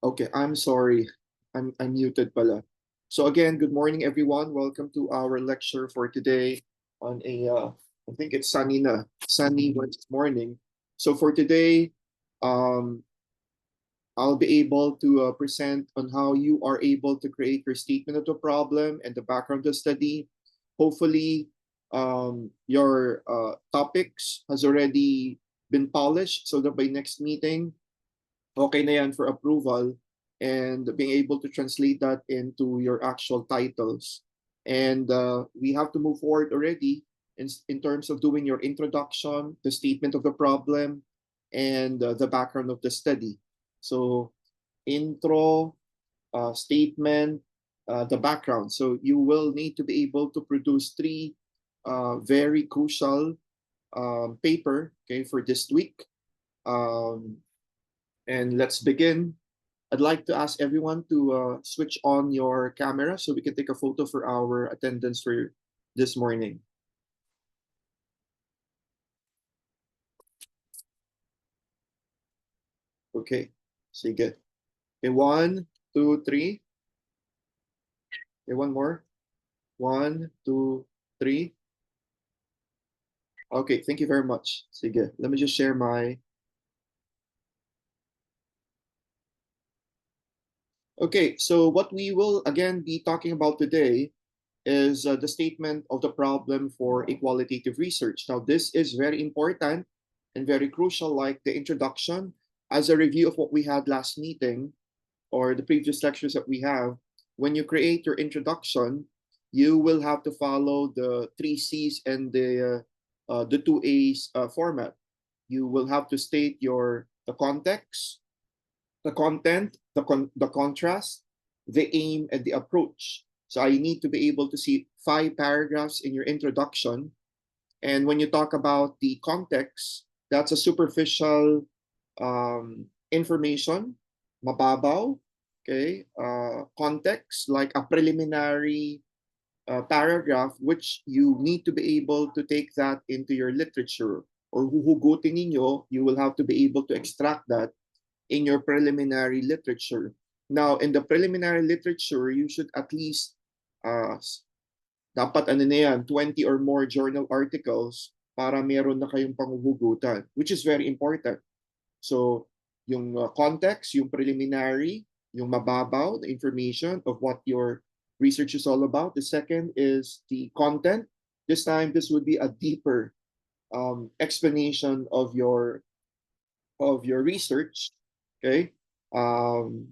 Okay, I'm sorry. I'm muted pala. So again, good morning everyone. Welcome to our lecture for today on I think it's sunny Wednesday morning. So for today, um I'll be able to present on how you are able to create your statement of the problem and the background of the study. Hopefully, your topics has already been polished so that by next meeting okay na yan for approval and being able to translate that into your actual titles. And we have to move forward already in terms of doing your introduction, the statement of the problem, and the background of the study. So intro, statement, the background. So you will need to be able to produce three very crucial paper, okay, for this week. Um, and let's begin. I'd like to ask everyone to switch on your camera so we can take a photo for our attendance for this morning. Okay, sige. Okay, one, two, three. Okay, one more. One, two, three. Okay, thank you very much. Sige, let me just share my... Okay, so what we will again be talking about today is the statement of the problem for a qualitative research. Now, this is very important and very crucial, like the introduction. As a review of what we had last meeting or the previous lectures that we have, when you create your introduction, you will have to follow the three C's and the two A's format. You will have to state the context, the content, the contrast, the aim, and the approach. So I need to be able to see 5 paragraphs in your introduction. And when you talk about the context, that's a superficial information, mababaw, okay? Context, like a preliminary paragraph, which you need to be able to take that into your literature. Or huhugutin ninyo, you will have to be able to extract that in your preliminary literature. Now, in the preliminary literature, you should at least uh, dapat ano na yan, 20 or more journal articles para meron na kayong panghuhugutan, which is very important. So, yung context, yung preliminary, yung mababaw, the information of what your research is all about. The second is the content. This time, this would be a deeper explanation of your research. Okay. Um,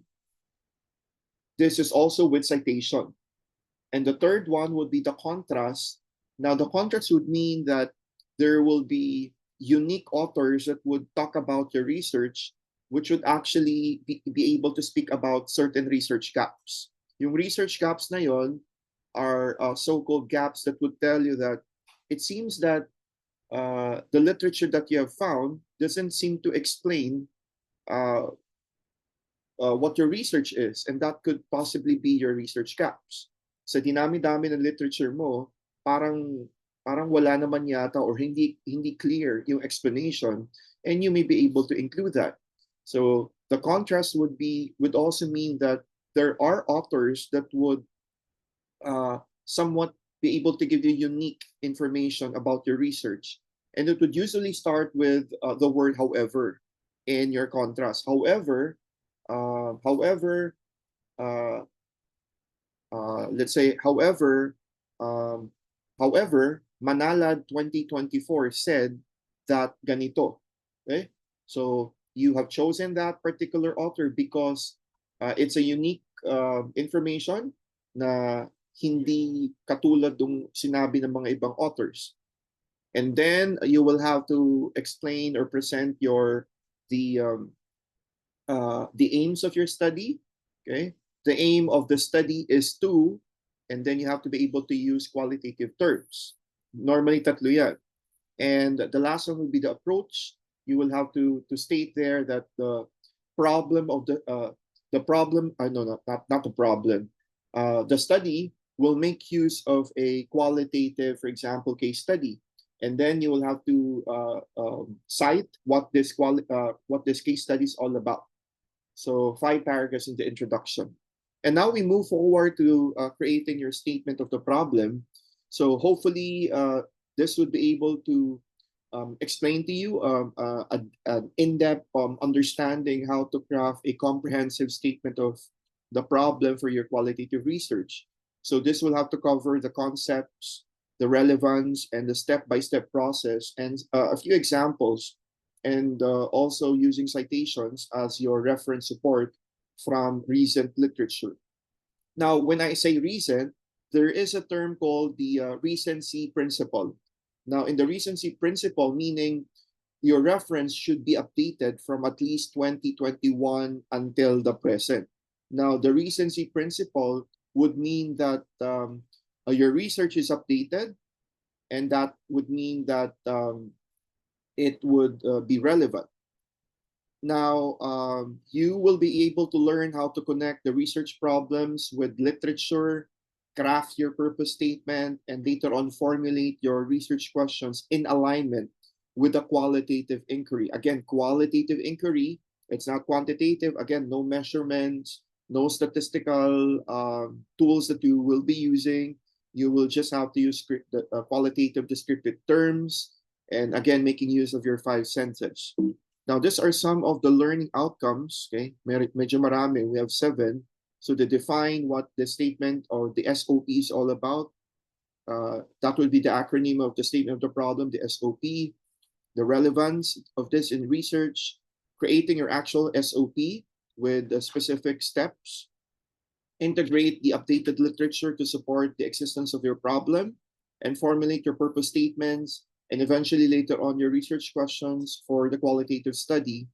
this is also with citation. And the third one would be the contrast. Now, the contrast would mean that there will be unique authors that would talk about your research, which would actually be able to speak about certain research gaps. Yung research gaps na yon are so-called gaps that would tell you that it seems that the literature that you have found doesn't seem to explain uh, what your research is, and that could possibly be your research gaps. Sa dinami-dami ng literature mo, parang wala naman yata or hindi clear yung explanation, and you may be able to include that. So the contrast would also mean that there are authors that would somewhat be able to give you unique information about your research, and it would usually start with the word however in your contrast. However, uh, let's say, um, however, Manalad 2024 said that ganito. Okay? So you have chosen that particular author because it's a unique information na hindi katulad ng sinabi ng mga ibang authors. And then you will have to explain or present the aims of your study. Okay, the aim of the study is to, and then you have to be able to use qualitative terms. Normally, tatlo yan. And the last one will be the approach. You will have to state there that problem of the problem. No, not the problem. The study will make use of a qualitative, for example, case study, and then you will have to cite what this case study is all about. So 5 paragraphs in the introduction. And now we move forward to creating your statement of the problem. So hopefully this would be able to explain to you an in-depth understanding how to craft a comprehensive statement of the problem for your qualitative research. So this will have to cover the concepts, the relevance, and the step-by-step process, and a few examples, and also using citations as your reference support from recent literature. Now, when I say recent, there is a term called the recency principle. Now, in the recency principle, meaning your reference should be updated from at least 2021 until the present. Now, the recency principle would mean that your research is updated, and that would mean that it would be relevant. Now, you will be able to learn how to connect the research problems with literature, craft your purpose statement, and later on formulate your research questions in alignment with a qualitative inquiry. Again, qualitative inquiry, it's not quantitative. Again, no measurements, no statistical tools that you will be using. You will just have to use qualitative descriptive terms, and again, making use of your 5 senses. Now, these are some of the learning outcomes. Okay, medyo marami. We have 7. So to define what the statement or the SOP is all about, that would be the acronym of the statement of the problem, the SOP, the relevance of this in research, creating your actual SOP with the specific steps, integrate the updated literature to support the existence of your problem, and formulate your purpose statements, and eventually later on your research questions for the qualitative study,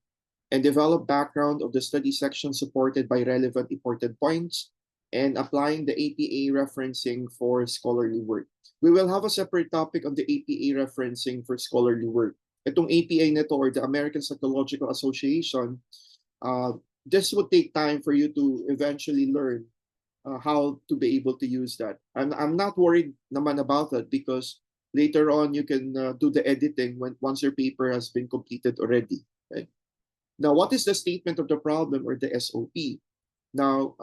and develop background of the study section supported by relevant important points, and applying the APA referencing for scholarly work. We will have a separate topic on the APA referencing for scholarly work. Itong APA nito, or the American Psychological Association, this would take time for you to eventually learn how to be able to use that. I'm not worried naman about that, because later on you can do the editing once your paper has been completed already. Okay? Now, what is the statement of the problem, or the SOP? Now,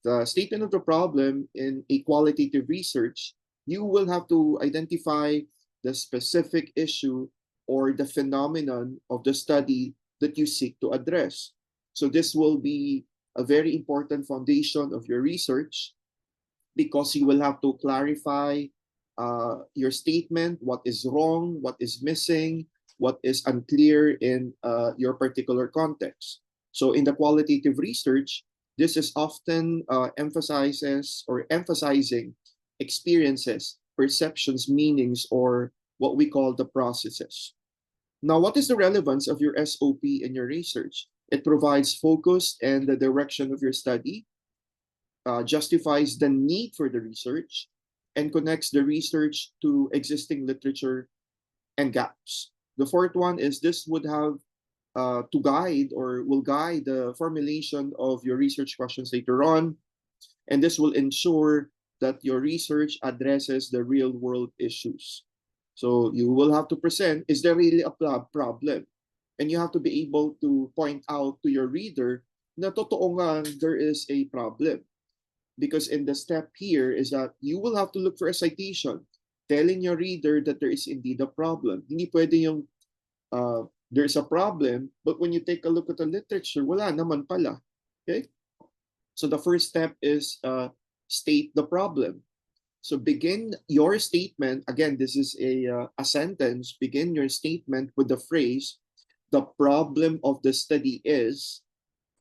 the statement of the problem in a qualitative research, you will have to identify the specific issue or the phenomenon of the study that you seek to address. So this will be a very important foundation of your research, because you will have to clarify your statement, what is wrong, what is missing, what is unclear in your particular context. So in the qualitative research, this is often emphasizing experiences, perceptions, meanings, or what we call the processes. Now, what is the relevance of your SOP in your research? It provides focus and the direction of your study, justifies the need for the research, and connects the research to existing literature and gaps. The fourth one is this would have to guide, or will guide, the formulation of your research questions later on. And this will ensure that your research addresses the real world issues. So you will have to present, is there really a problem? And you have to be able to point out to your reader na totoo nga there is a problem. Because in the step here is that you will have to look for a citation telling your reader that there is indeed a problem. Hindi pwede yung there's a problem, but when you take a look at the literature, wala naman pala. Okay? So the first step is state the problem. So begin your statement. Again, this is a sentence. Begin your statement with the phrase, the problem of the study is.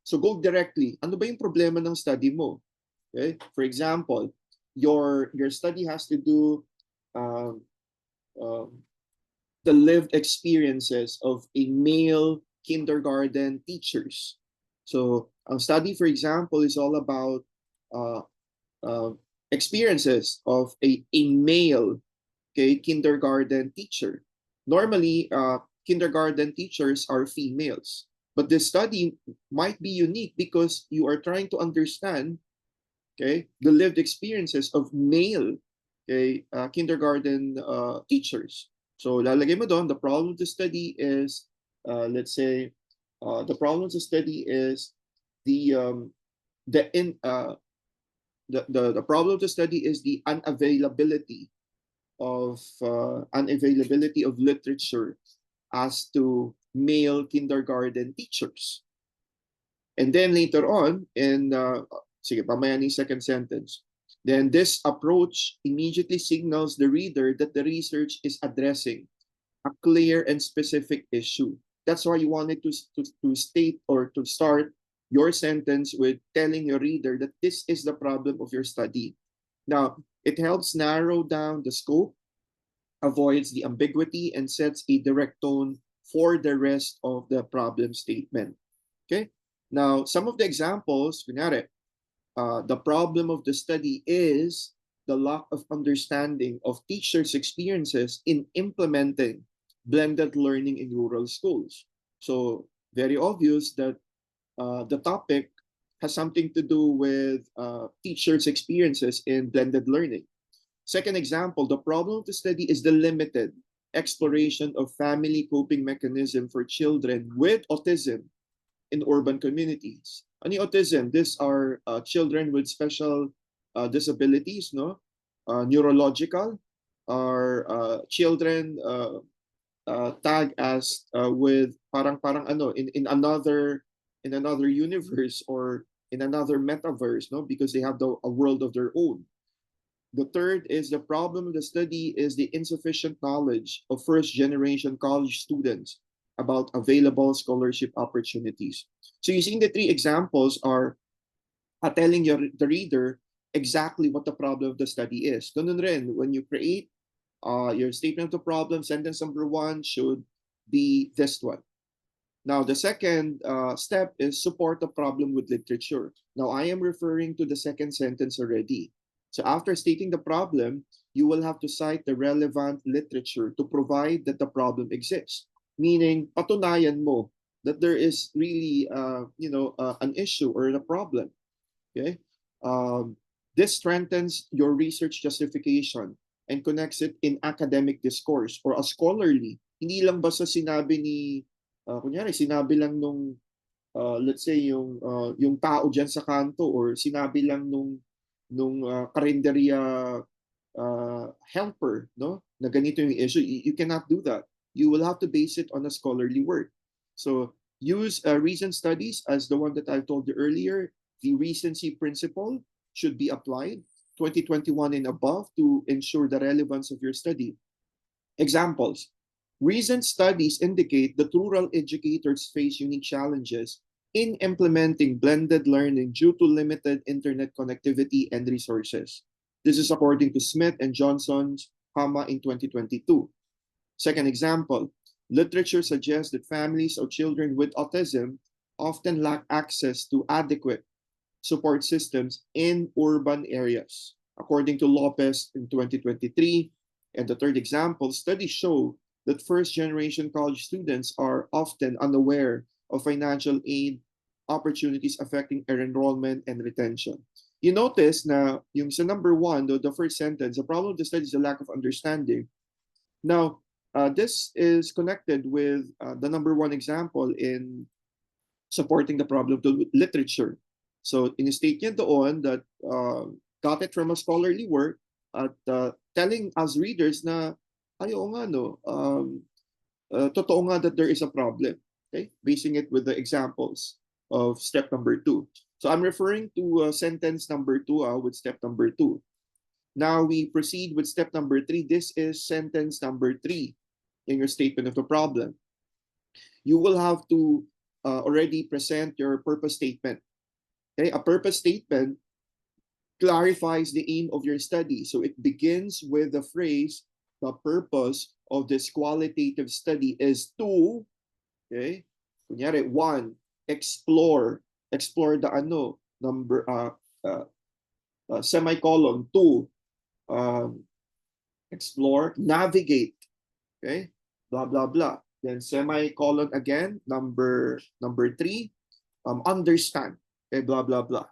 So go directly. Ano ba yung problema ng study mo? Okay? For example, your study has to do the lived experiences of a male kindergarten teachers. So ang study, for example, is all about experiences of a male, okay, kindergarten teacher. Normally, kindergarten teachers are females, but this study might be unique because you are trying to understand, okay, the lived experiences of male, okay, kindergarten teachers. So lalagay mo doon, the problem to study is, let's say, the problem to study is the the in the problem to study is the unavailability of literature as to male kindergarten teachers. And then later on, in sige, pamaya ni second sentence, then this approach immediately signals the reader that the research is addressing a clear and specific issue. That's why you wanted to state or to start your sentence with telling your reader that this is the problem of your study. Now, it helps narrow down the scope, avoids the ambiguity, and sets a direct tone for the rest of the problem statement. Okay? Now, some of the examples, kunyari, the problem of the study is the lack of understanding of teachers' experiences in implementing blended learning in rural schools. So, very obvious that the topic has something to do with teachers' experiences in blended learning. Second example, the problem of the study is the limited exploration of family coping mechanism for children with autism in urban communities. Ano yung autism? These are children with special disabilities, no? Neurological, or children tag as with parang ano in another universe or in another metaverse, no? Because they have a world of their own. The third is the problem of the study is the insufficient knowledge of first generation college students about available scholarship opportunities. So using the three examples are telling the reader exactly what the problem of the study is. Ganun rin, when you create your statement of the problem, sentence number one should be this one. Now, the second step is support the problem with literature. Now, I am referring to the second sentence already. So after stating the problem, you will have to cite the relevant literature to provide that the problem exists. Meaning, patunayan mo that there is really, an issue or a problem. Okay? This strengthens your research justification and connects it in academic discourse or a scholarly. Hindi lang basta sinabi ni, kunyari, sinabi lang nung, let's say, yung tao dyan sa kanto or sinabi lang nung karinderya helper, no? Na ganito yung issue. You cannot do that. You will have to base it on a scholarly work. So use recent studies as the one that I told you earlier. The recency principle should be applied 2021 and above to ensure the relevance of your study. Examples. Recent studies indicate that rural educators face unique challenges in implementing blended learning due to limited internet connectivity and resources. This is according to Smith and Johnson's in 2022. Second example, literature suggests that families of children with autism often lack access to adequate support systems in urban areas, according to Lopez in 2023. And the third example, studies show that first-generation college students are often unaware of financial aid opportunities affecting their enrollment and retention. You notice na yung sa number one, the first sentence, the problem of the study is a lack of understanding. Now, this is connected with the number one example in supporting the problem to literature. So, in-state niya doon that got it from a scholarly work at telling us readers na, ayo nga no, totoo nga that there is a problem. Okay? Basing it with the examples of step number two. So I'm referring to sentence number two with step number two. Now we proceed with step number three. This is sentence number three in your statement of the problem. You will have to already present your purpose statement. Okay? A purpose statement clarifies the aim of your study. So it begins with the phrase, the purpose of this qualitative study is to, okay, kunyari, one, explore the ano, number, semicolon, two, explore, navigate, okay, blah, blah, blah. Then semicolon again, number three, understand, okay, blah, blah, blah.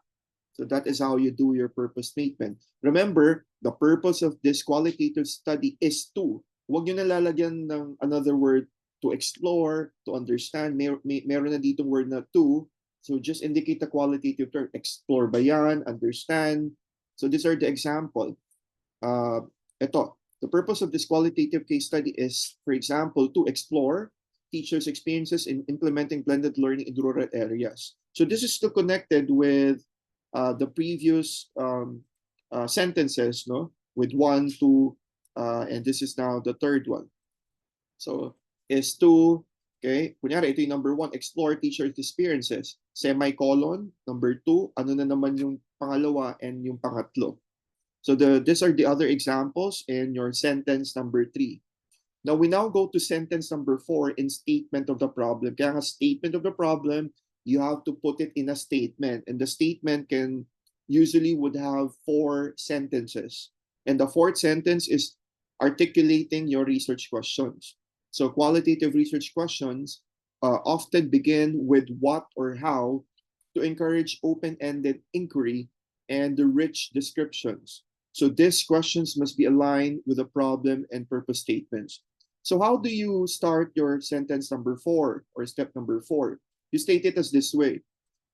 So that is how you do your purpose statement. Remember, the purpose of this qualitative study is to. Huwag nyo nalalagyan ng another word to explore, to understand. Meron na ditong word na to So just indicate the qualitative term. Explore ba yan? Understand? So these are the example. Ito, the purpose of this qualitative case study is, for example, to explore teachers' experiences in implementing blended learning in rural areas. So this is still connected with the previous sentences, no? With one, two, and this is now the third one. So is to, okay, kunyari, ito yung number one, explore teacher's experiences. Semicolon, number two, ano na naman yung pangalawa and yung pangatlo. So these are the other examples in your sentence number three. Now we now go to sentence number four in statement of the problem. Kaya nga statement of the problem, you have to put it in a statement. And the statement can usually would have four sentences. And the fourth sentence is articulating your research questions. So qualitative research questions often begin with what or how to encourage open-ended inquiry and the rich descriptions. So these questions must be aligned with the problem and purpose statements. So how do you start your sentence number four or step number four? You state it as this way.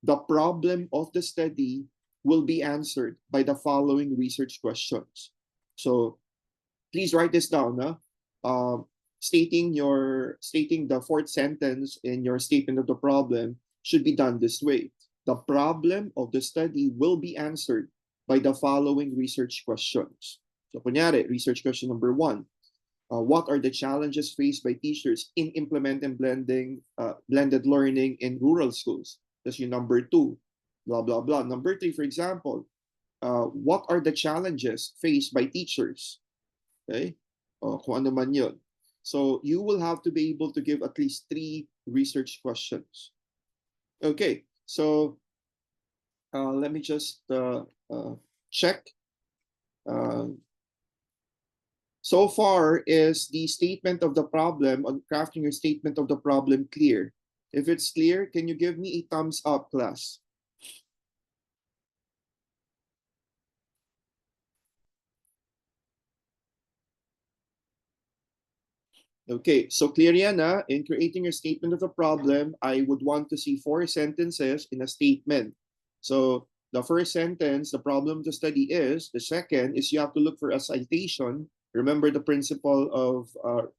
The problem of the study will be answered by the following research questions. So please write this down. Stating the fourth sentence in your statement of the problem should be done this way. The problem of the study will be answered by the following research questions. So kunyari, research question number one. What are the challenges faced by teachers in implementing blended learning in rural schools? That's your number two, blah, blah, blah. Number three, for example, what are the challenges faced by teachers? Okay? Kung ano man yun. So you will have to be able to give at least three research questions. Okay, so let me just check. So far, is the statement of the problem on crafting your statement of the problem clear? If it's clear, can you give me a thumbs up, class? Okay, so clear yan, ha? In creating your statement of the problem, I would want to see four sentences in a statement. So the first sentence, the problem to study is. The second is you have to look for a citation. Remember the principle of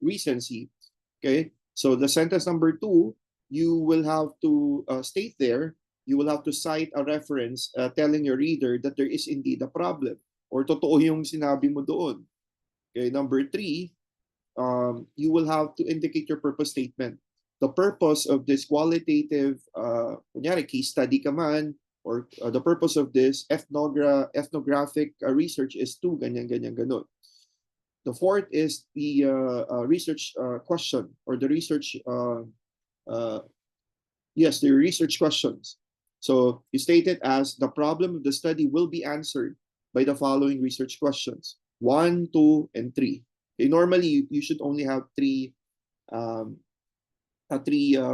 recency. Okay, so the sentence number two, you will have to state there, you will have to cite a reference telling your reader that there is indeed a problem or totoo yung sinabi mo doon. Okay, number three, you will have to indicate your purpose statement. The purpose of this qualitative kunyari, case study ka man, or the purpose of this ethnographic research is to ganyan, ganyan, ganon. The fourth is the research question or the research, yes, the research questions. So you state it as the problem of the study will be answered by the following research questions. 1, 2, and 3. Okay, normally, you should only have three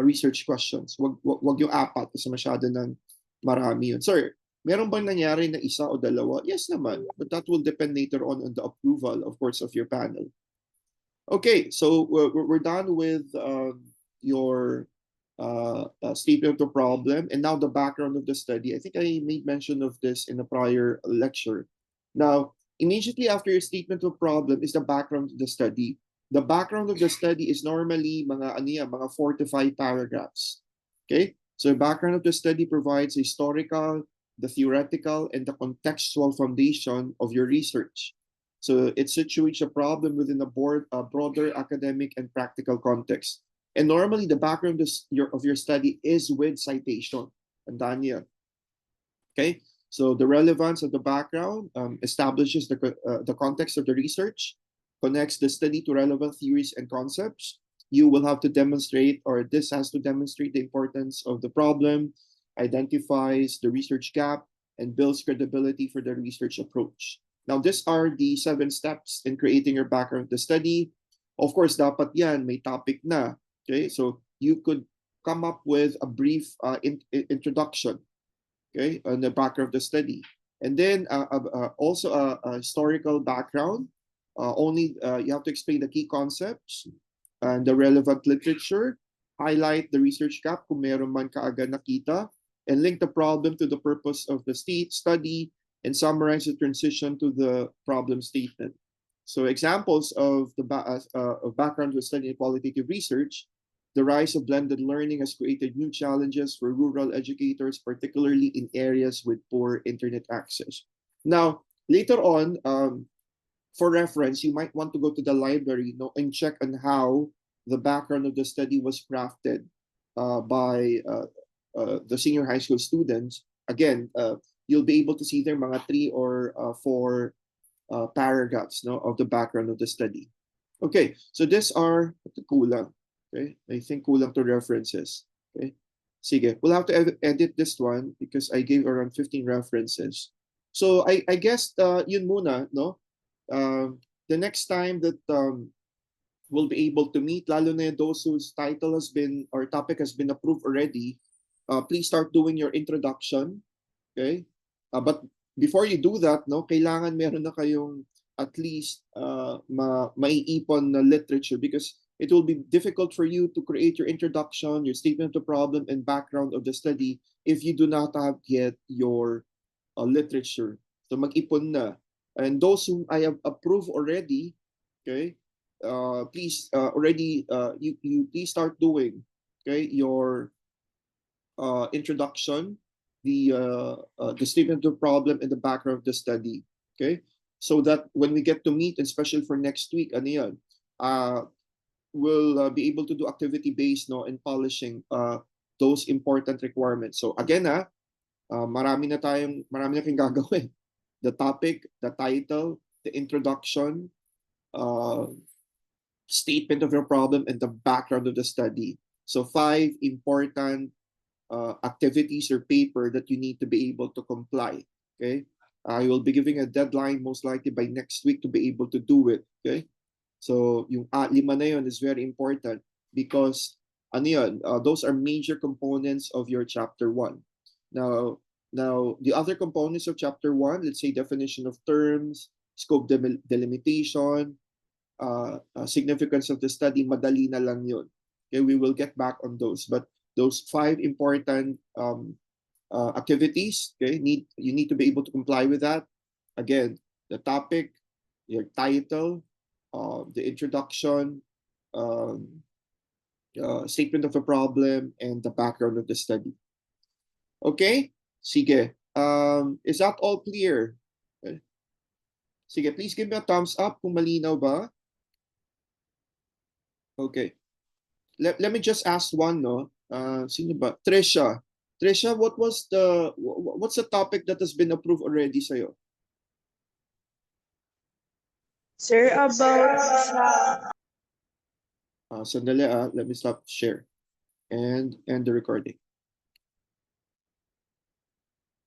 research questions. Wag yung apat kasi masyado ng marami yun. Sir, meron bang nangyari na isa o dalawa? Yes naman, but that will depend later on the approval, of course, of your panel. Okay, so we're done with your statement of the problem and now the background of the study. I think I made mention of this in a prior lecture. Now, immediately after your statement of problem is the background of the study. The background of the study is normally mga 4 to 5 paragraphs. Okay? So the background of the study provides historical, the theoretical, and the contextual foundation of your research. So it situates a problem within a broader academic and practical context. And normally the background of your study is with citation. And Daniel. Okay? So the relevance of the background establishes the context of the research, connects the study to relevant theories and concepts. You will have to demonstrate, or this has to demonstrate the importance of the problem, identifies the research gap, and builds credibility for the research approach. Now, these are the 7 steps in creating your background of the study. Of course, dapat yan, may topic na. Okay, so you could come up with a brief introduction, okay, on the background of the study. And then also a historical background. You have to explain the key concepts and the relevant literature, highlight the research gap kung meron man kaagad nakita, and link the problem to the purpose of the study, and summarize the transition to the problem statement. So examples of the of background with study and qualitative research: the rise of blended learning has created new challenges for rural educators, particularly in areas with poor internet access. Now, later on, for reference, you might want to go to the library, and check on how the background of the study was crafted by the senior high school students. Again, you'll be able to see there mga 3 or 4 paragraphs, of the background of the study. Okay, so these are the kulang. Okay, I think kulang to references. Okay, sige, we'll have to edit this one because I gave around 15 references. So I guess yun muna, no? The next time that we'll be able to meet, lalo na those whose title has been or topic has been approved already, please start doing your introduction. Okay? But before you do that, no, kailangan meron na kayong at least maiipon na literature, because it will be difficult for you to create your introduction, your statement of the problem, and background of the study if you do not have yet your literature. So mag-ipon na. And those whom I have approved already, okay, please already you please start doing, okay, your introduction, the statement of the problem, and the background of the study. Okay, so that when we get to meet, and especially for next week, ano yan, we'll be able to do activity based, no, and polishing those important requirements. So again, marami na kayong gagawin. The topic, the title, the introduction, statement of your problem, and the background of the study. So 5 important activities or paper that you need to be able to comply. Okay, I will be giving a deadline most likely by next week to be able to do it. Okay, so yung 5 na yun is very important because ano yun, those are major components of your chapter 1. Now the other components of chapter 1, let's say definition of terms, scope delimitation, significance of the study, madali na lang yun. Okay, we will get back on those, but those 5 important activities, okay, you need to be able to comply with that. Again, the topic, your title, the introduction, statement of a problem, and the background of the study. Okay? Sige. Is that all clear? Okay. Sige, please give me a thumbs up kung malinaw ba. Okay. Let me just ask one, no? Sino ba? Trisha. Trisha, what's the topic that has been approved already sa'yo? Sir, about Sandali, let me stop share and end the recording.